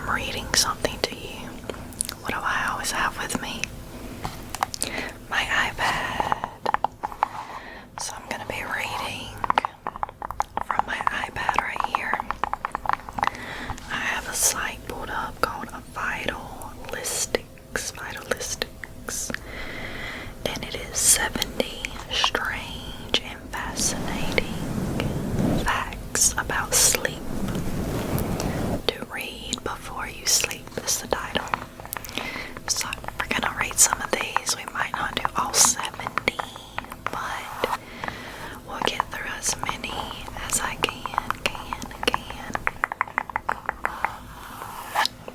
I'm reading something to you. What do I always have with me? My iPad. So I'm gonna be reading from my iPad right here. I have a site pulled up called Vitalistics, and it is 70 strange and fascinating facts about sleep to read before you sleep is the title. So we're gonna read some of these. We might not do all 70, but we'll get through as many as I can.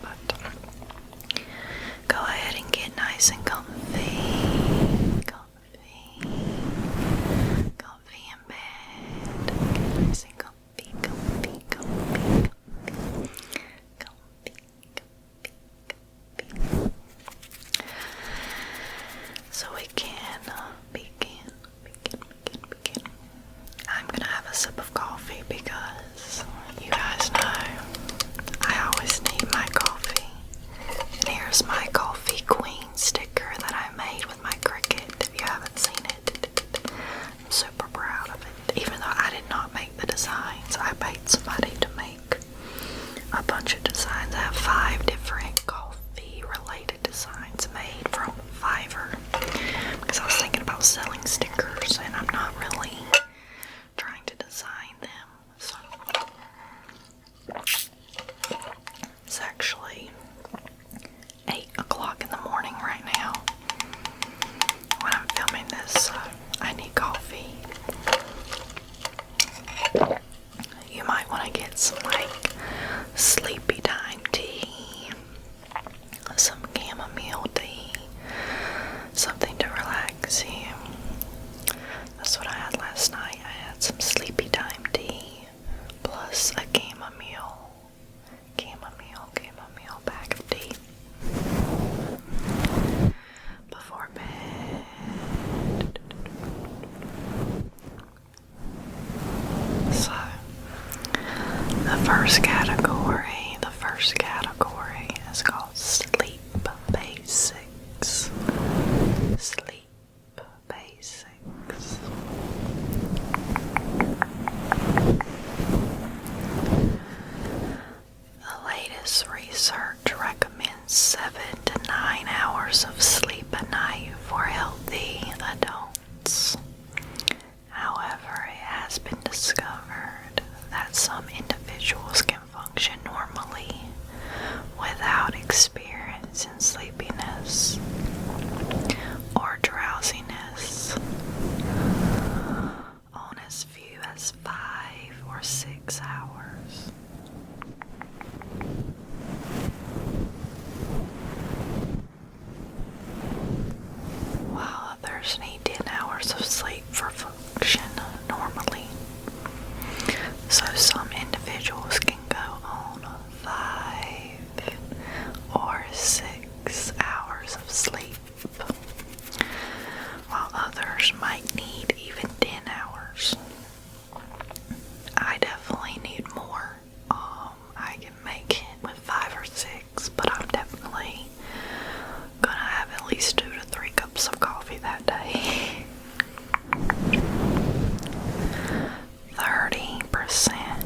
But go ahead and get nice and comfy in bed. Get nice and comfy. So we can begin. I'm gonna have a sip of coffee because you guys know I always need my coffee. And here's my Coffee Queen sticker that I made with my Cricut. If you haven't seen it, I'm super proud of it. Even though I did not make the designs, I paid somebody to make a bunch of designs. I have 5 different coffee related designs made from Fiverr because I was thinking about selling stickers and I'm not really trying to design them. So it's actually 8 o'clock in the morning right now when I'm filming this, so I need coffee. You might want to get some like sleepy time tea, some chamomile tea, something to relax you. That's what I had last night. I had some sleepy time tea plus a chamomile bag of tea before bed. So the first category is called sleep basics. Sleep basics. The latest research recommends 7 to 9 hours of sleep a night for healthy adults. However, it has been discovered that some individuals can function normally without experiencing sleepiness or drowsiness on as few as 5 or 6 hours. While others need 10 hours of sleep for function normally. So some individuals can go on 5 or 6 hours of sleep, while others might need even 10 hours. I definitely need more. I can make it with 5 or 6, but I'm definitely gonna have at least 2 to 3 cups of coffee that day. 30%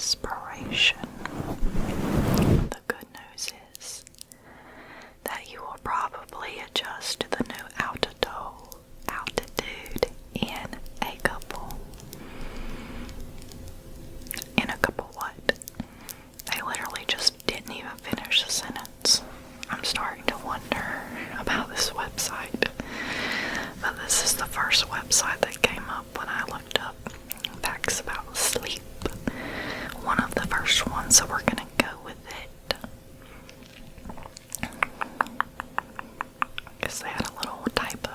desperation. The good news is that you will probably adjust to the new altitude in a couple what? They literally just didn't even finish the sentence. I'm starting to wonder about this website. But this is the first website that came up when I looked up facts about sleep. One of the first ones, so we're gonna go with it. Guess they had a little typo.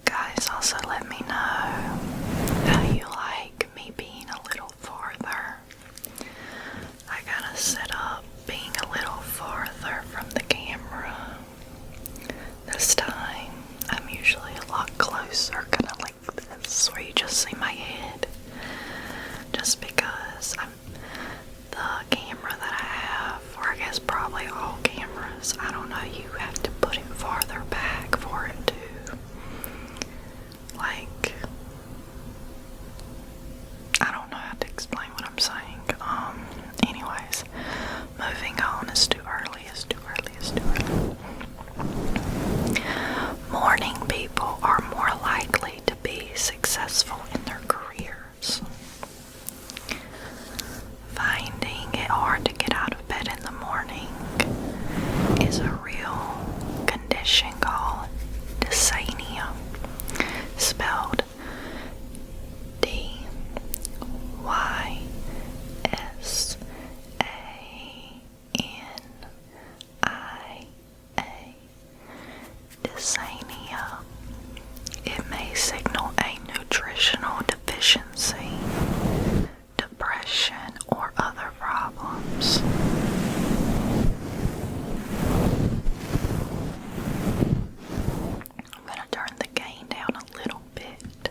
Guys, also let me know how you like me being a little farther. I gotta set up being a little farther from the camera. This time, I'm usually a lot closer, kind of like this, where you just see my head. Just because the camera that I have, or I guess probably all cameras, I don't know, you have to put it farther back for it to, like, I don't know how to explain what I'm saying. Anyways, moving on. It's too early. Morning people are more likely to be successful in their careers. Finding it hard to get out of bed in the morning is a real condition called Insomnia, spelled D-Y-S-A-N-I-A. Insomnia. It may signal a nutritional deficiency, depression, or other problems. I'm going to turn the gain down a little bit.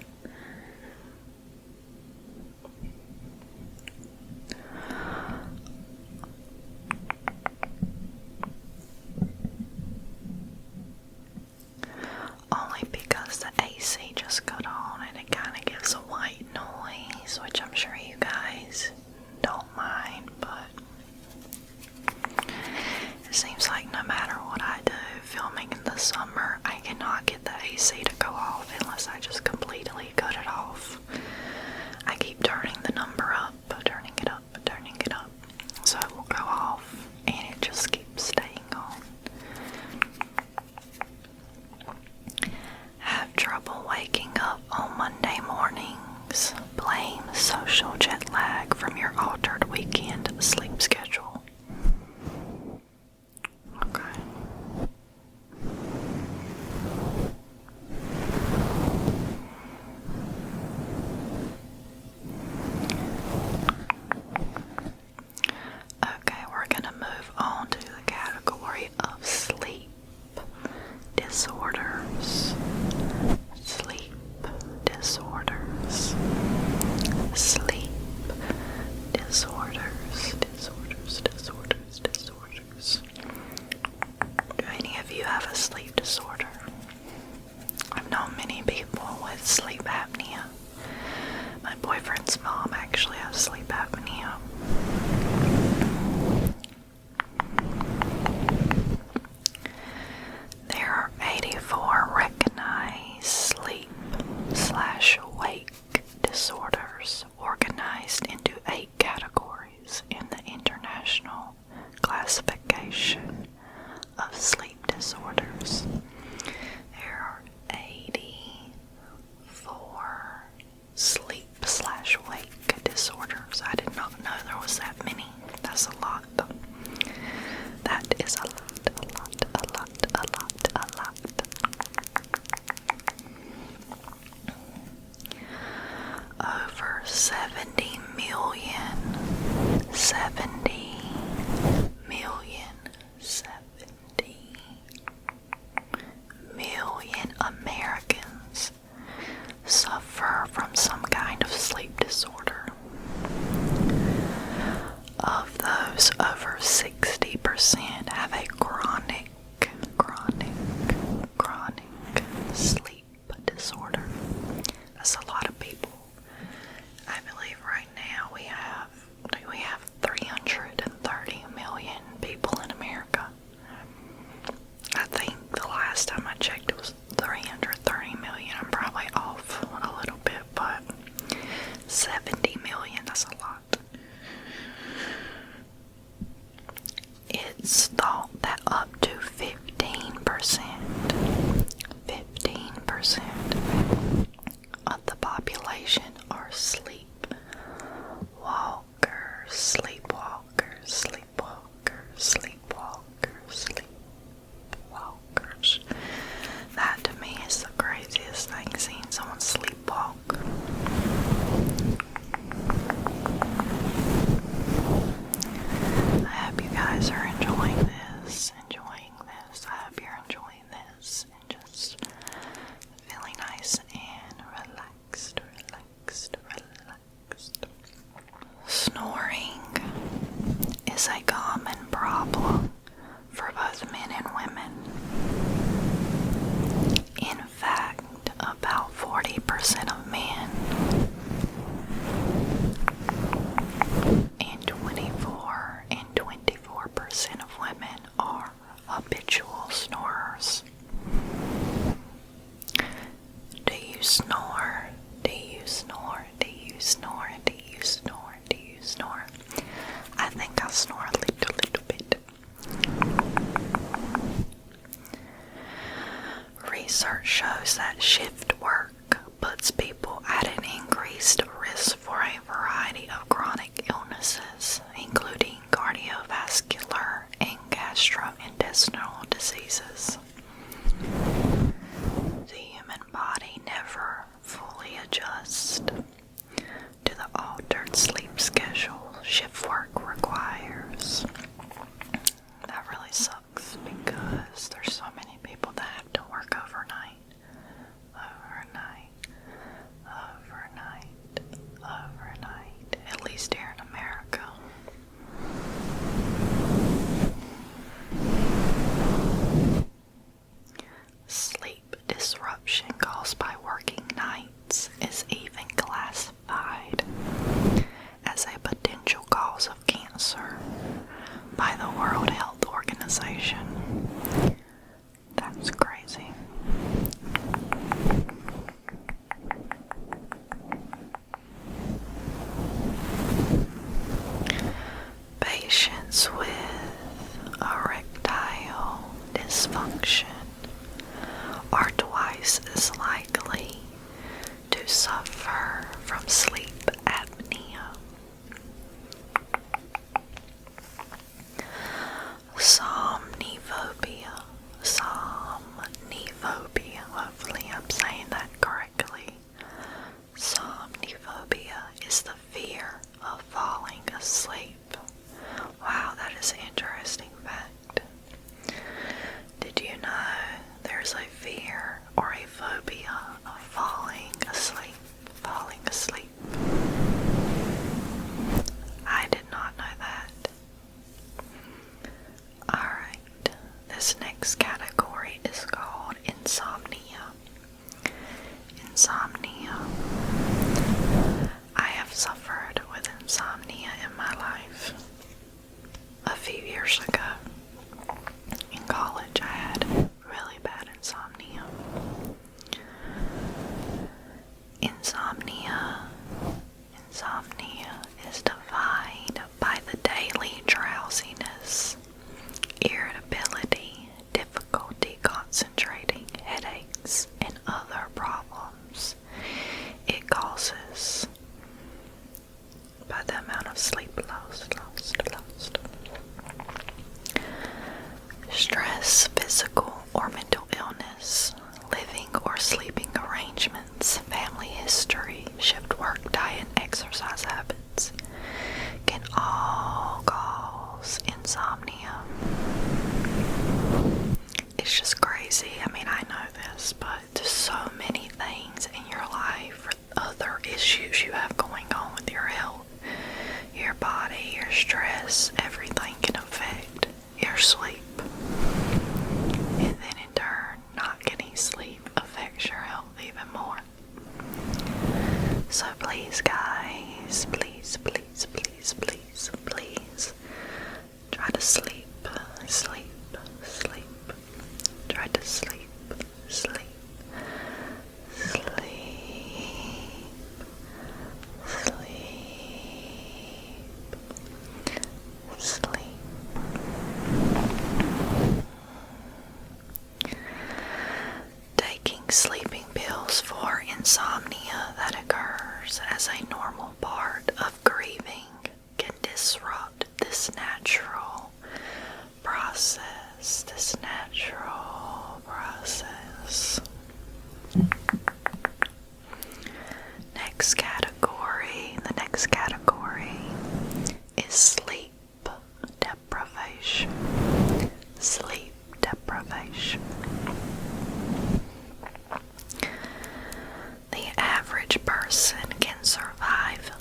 Only because the AC just got on and it kind of gives a white noise, which I'm sure you guys don't mind, but it seems like no matter what I do filming in the summer, I cannot get the AC to go off unless I just completely cut it off. I keep turning the number up, turning it up, so it will go off, and it just keeps staying on. Have trouble waking up on Monday mornings? Blame social jet lag from your altered weekend sleep schedule. Okay. Okay, we're gonna move on to the category of sleep disorders. Sleep disorders. Sleep disorders. Do any of you have a sleep disorder? I've known many people with sleep apnea. My boyfriend's mom actually has sleep apnea. There are 84 recognized sleep/wake disorders organized into 8 categories in the International Classification of Sleep Disorders. There are 84 sleep/wake disorders. I did not know there was that many. That's a lot. That is a lot. Over 70 million Americans suffer from some kind of sleep disorder. Of those, over 60% have a chronic sleep you snore? Do you snore? Do you snore? Do you snore? Do you snore? I think I snore a little bit. Research shows that shift work puts people at an increased risk for a variety of chronic illnesses, including cardiovascular and gastrointestinal diseases. The human body never fully adjusts to the altered sleep schedule shift work requires. That really sucks because there's so many people that have to work overnight. Overnight, at least here in America. Sleep disruption caused by working nights is even classified as a potential cause of cancer by the World Health Organization. That's crazy. Patients with erectile dysfunction are twice as likely to suffer from sleep apnea. Somniphobia, hopefully I'm saying that correctly. Somniphobia is the fear of falling asleep. Wow, that is an interesting fact. Did you know there's a fear or a phobia of falling asleep? I did not know that. Alright, this next category is called insomnia. Insomnia. I have suffered with insomnia in my life. A few years ago, in college, I had really bad insomnia. Insomnia is defined by the daily drowsiness, irritability, difficulty concentrating, headaches, and other problems it causes by the amount of sleep lost. Stress, physical or mental illness, living or sleeping arrangements, family history, shift work, diet, and exercise habits can all cause insomnia. It's just crazy. I mean, I know this, but there's so many things in your life or other issues you have going on with your health, your body, your stress, everything can affect your sleep. And then in turn, not getting sleep affects your health even more. So please guys, please, try to sleep. Try to sleep. Taking sleeping pills for insomnia that occurs as a normal part of grieving can disrupt this natural process. The next category is sleep deprivation. The average person can survive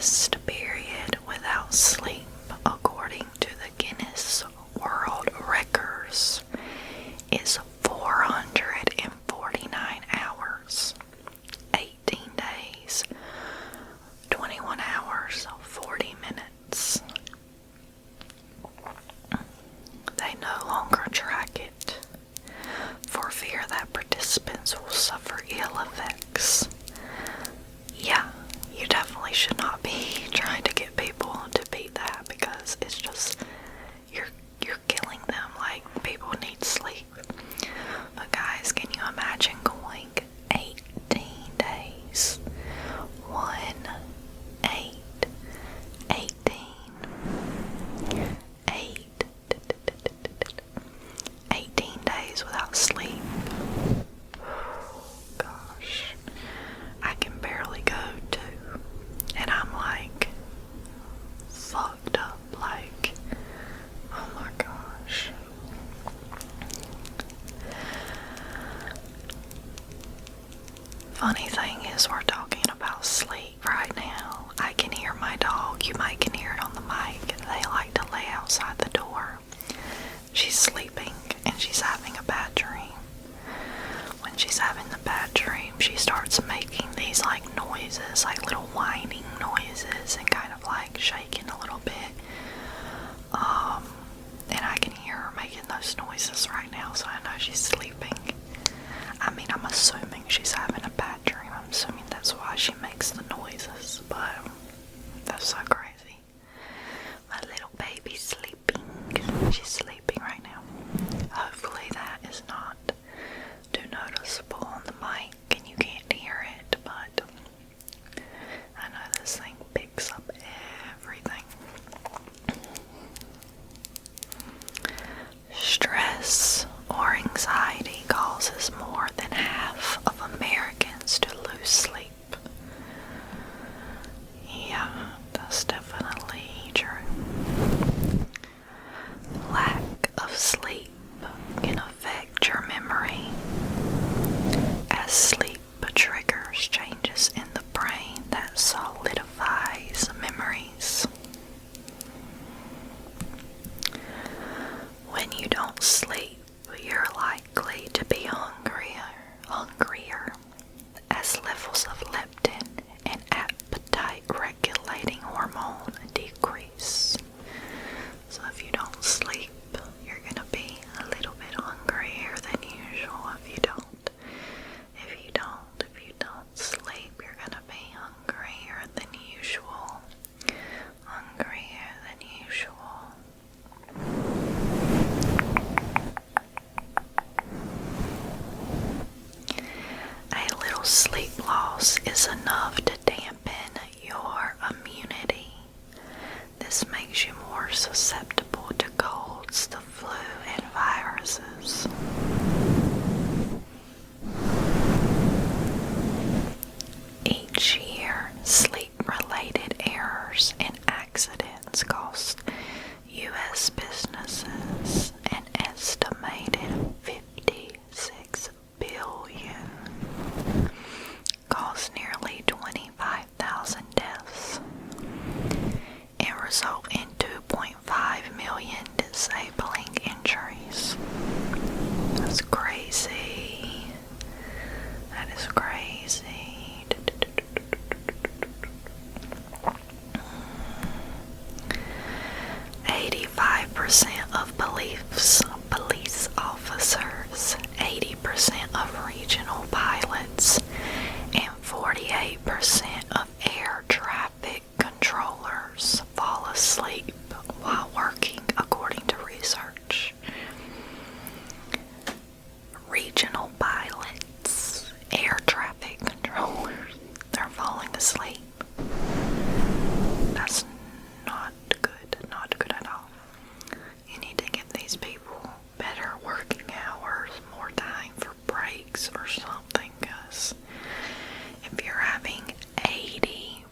longest period without sleep, according to the Guinness World Records, is 449 hours, 18 days, 21 hours, 40 minutes. They no longer track it for fear that participants will suffer ill effects. Yeah, you definitely should not be trying to get people to beat that, because it's just, you're killing them. Like, people need sleep. But guys, can you imagine going 18 days? 18 days without sleep. Gosh, I can barely go to, and I'm like fucked up, like, oh my gosh. Funny thing is, we're talking about sleep right now. I can hear my dog. You might can hear it on the mic. They like to lay outside the door. She's sleeping and she's having a bad dream. When she's having the bad dream, she starts making these like noises, like little whining noises, and kind of like shaking a little bit. And I can hear her making those noises right now, so I know she's sleeping. I mean, I'm assuming she's having a bad dream. I'm assuming that's why she makes the noises, but that's so crazy. My little baby's sleeping. She's sleeping right now. Hopefully that is not too noticeable on the mic and you can't hear it, but I know this thing picks up everything. Stress or anxiety causes more than half of Americans to lose sleep. Yeah, that's definitely true. Lack of sleep can affect your memory, as sleep triggers changes in the brain that solidifies memories. When you don't sleep, you're likely to be hungrier, as levels of leptin and appetite regulating hormone decrease. So if you don't sleep, you're gonna be a little bit hungrier than usual. If you don't sleep, you're gonna be hungrier than usual. A little sleep loss is enough to dampen your immunity. This makes you more susceptible to colds, the flu, and viruses. Each year, sleep-related errors and accidents cost U.S. businesses an estimated $56 billion, cause nearly 25,000 deaths, and result in 2.5 million disabling injuries. That's crazy. That is crazy. 85% of police officers, 80% of regional pilots, and 48% of air traffic controllers fall asleep while working, according to research. Regional pilots, air traffic controllers, they're falling asleep. That's not good at all. You need to give these people better working hours, more time for breaks or something, because if you're having 80%,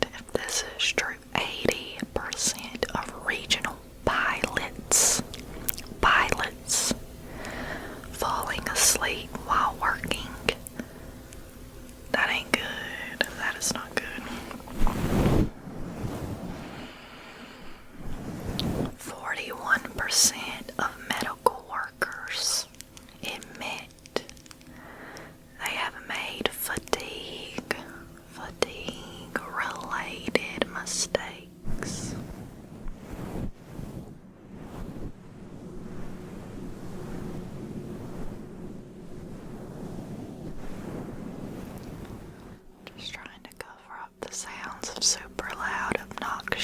if this is true, 80% of regional pilots falling asleep while working, that ain't good. That is not good.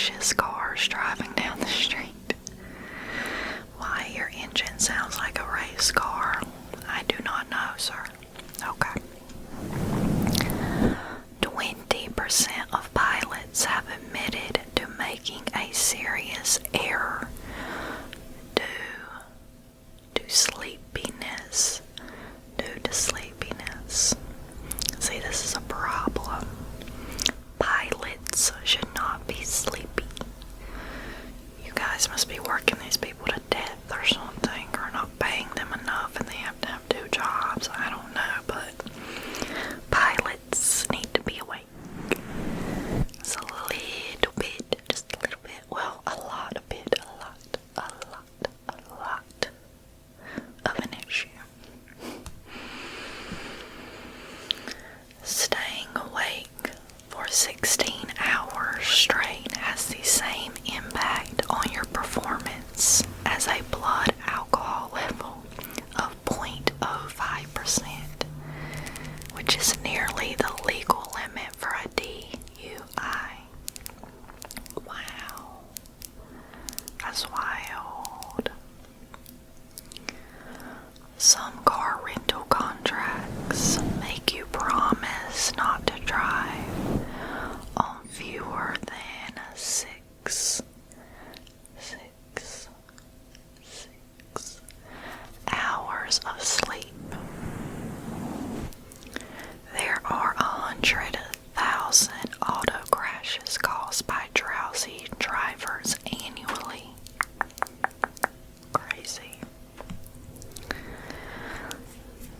crashes cars driving down the street. Why your engine sounds like a race car, I do not know, sir. Okay. 20% of pilots have admitted to making a serious error due to sleepiness. See, this is a problem. Pilots should not be sleepy. You guys must be working these people to death or something, or not paying them enough and they have to have 2 jobs. I don't know, but pilots need to be awake. It's a little bit, just a little bit, well, a lot of an issue. Staying awake for 16 hours straight has the same impact on your performance as a blood alcohol level of 0.05%, which is nearly the legal limit for a DUI. Wow. That's wild. Some car rental contracts make you promise not to drive on fewer than six hours of sleep. There are 100,000 auto crashes caused by drowsy drivers annually. Crazy.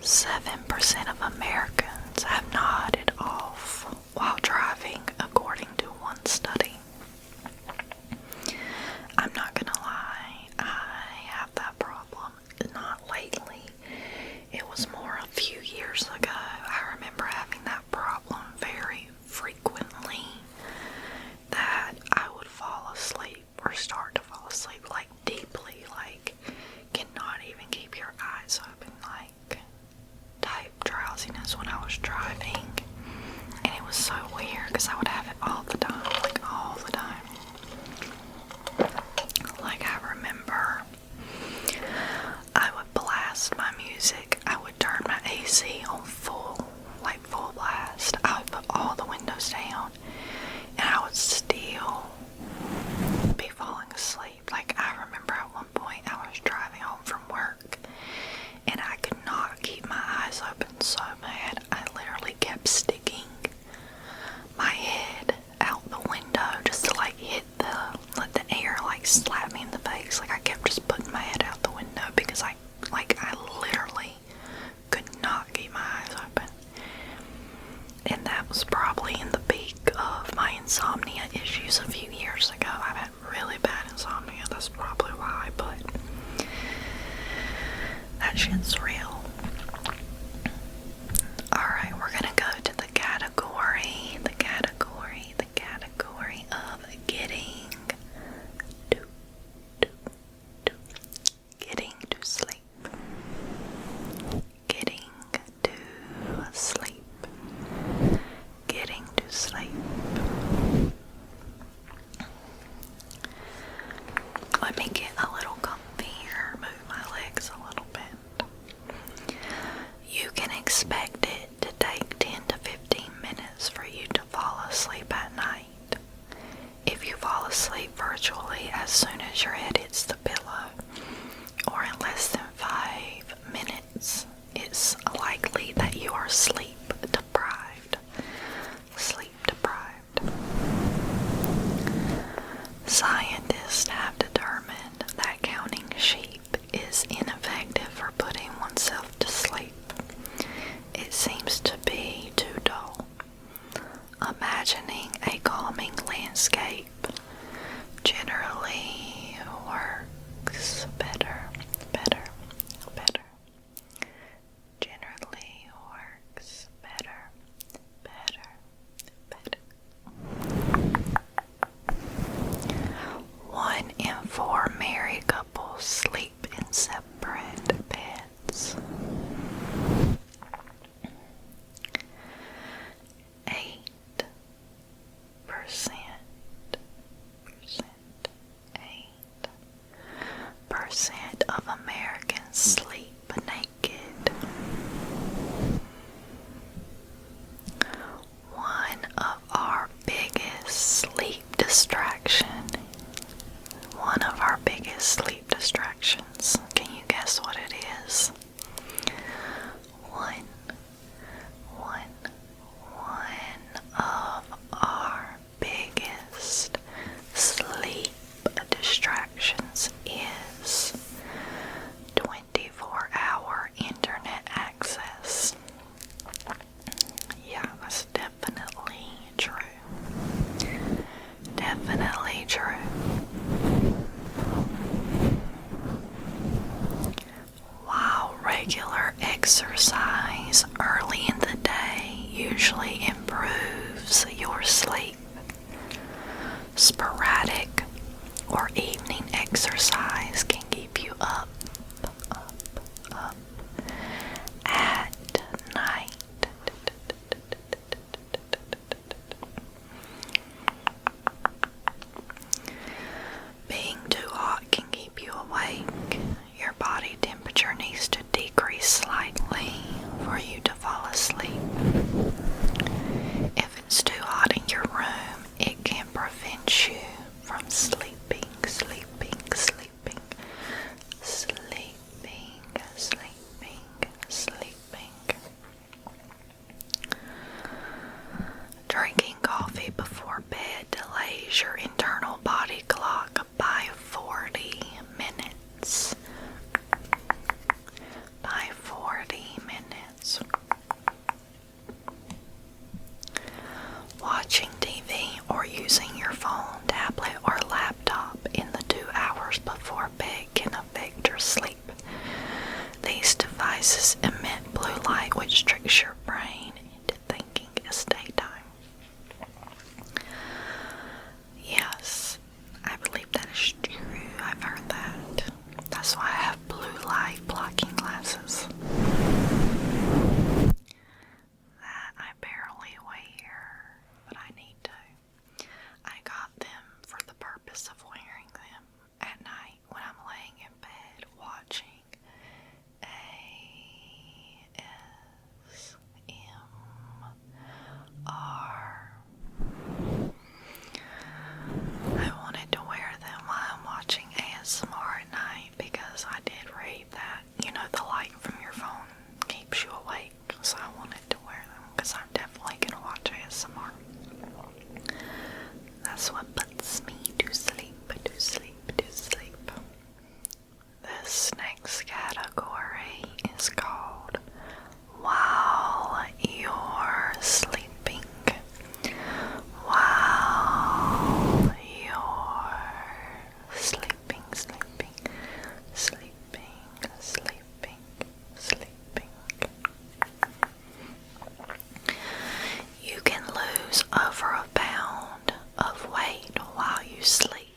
7% of Americans have nodded off while driving, according to one study. I'm not gonna lie, I have that problem. Not lately. It was more a few years ago. I remember having that problem very frequently, that I would fall asleep or start to fall asleep, like deeply, like cannot even keep your eyes open, like type drowsiness when I was driving. And it was so weird because I would have it all the time, like all the time. Like I remember I would blast my music. I would turn my AC on full, like full blast. I would put all the windows down and I would still be falling asleep. Like I remember at one point I was driving home from work and I could not keep my eyes open so bad. I literally kept sticking my head out the window just to like let the air like slap me in the face. Like I kept just putting my head out the window because I literally could not keep my eyes open. And that was probably in the peak of my insomnia issues a few years ago. I've had really bad insomnia, that's probably why, but that shit's real. Alright, we're gonna go to the category of getting to sleep. Getting to sleep. Let me get a little comfy here, move my legs a little bit. You can expect it to take 10 to 15 minutes for you to fall asleep at night. If you fall asleep virtually as soon as your head hits the pillow, or in less than 5 minutes, it's likely that you are sleep deprived. Scientists have determined that counting sheep is ineffective for putting oneself to sleep. It seems to be too dull. Imagining a calming landscape generally works better. Generally works better. 1 in 4 married couples sleep in separate beds. 8% that's what puts me to sleep, to sleep, to sleep. This next category is called While You're Sleeping. While you're sleeping, sleeping, sleeping, sleeping, sleeping. You can lose over a pound of weight while you sleep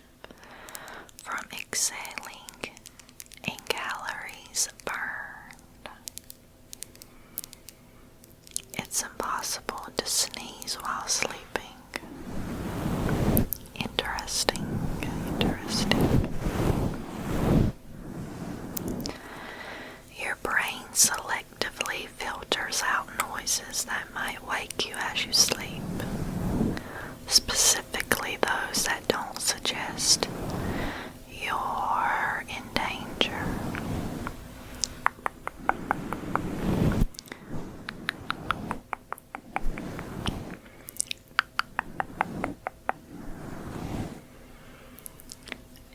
from exhaling and calories burned. It's impossible to sneeze while sleeping. Interesting, interesting. Your brain selectively filters out noises that might wake you as you sleep, specifically those that don't suggest you're in danger.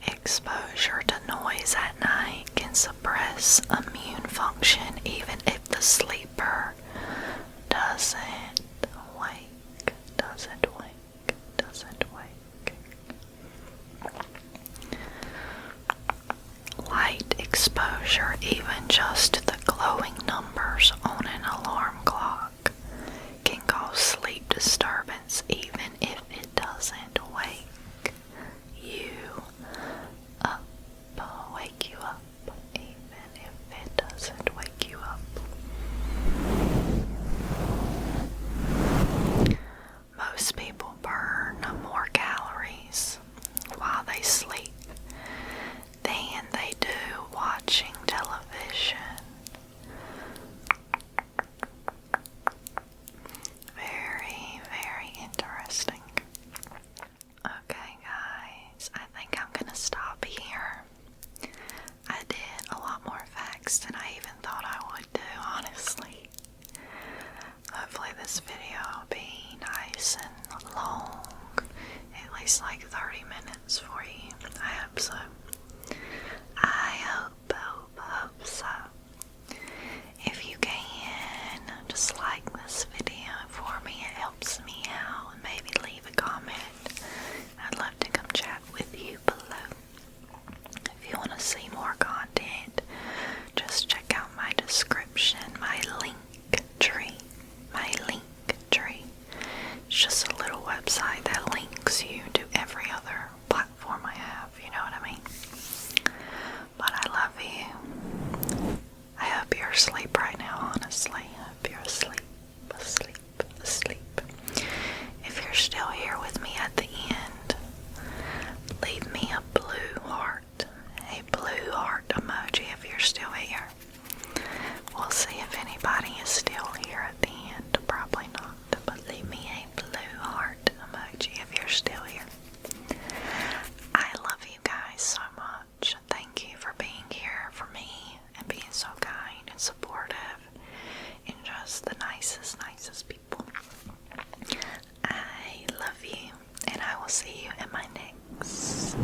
Exposure to noise at night can suppress immune function even if the sleeper doesn't wake, doesn't wake, doesn't wake. Light exposure, even just the glowing numbers on an alarm clock, can cause sleep disturbance even if it doesn't wake you up, wake you up, even if it doesn't wake you up. Most people burn more calories while they sleep than they do watching television. Very, very interesting. Okay, guys, I think I'm gonna stop here. I did a lot more facts than I even thought I would do, honestly. Hopefully this video will be nice and long, at least like 30 minutes for you. I hope so. I hope so. If you can, just like this video for me, it helps me out, and maybe leave a comment. I'd love to come chat with you below. If you want to see more content, just check out my description, my link tree. It's just a little website that links you to every other platform I have, you know what I mean? But I love you. I hope you're asleep right now, honestly. I hope you're asleep. If you're still here with me at the end, leave me a blue heart emoji if you're still here. We'll see if anybody is still here at the end. Probably not, but leave me a blue heart emoji if you're still here. I love you guys so much. Thank you for being here for me and being so kind and supportive and just the nicest people. I love you, and I will see you in my next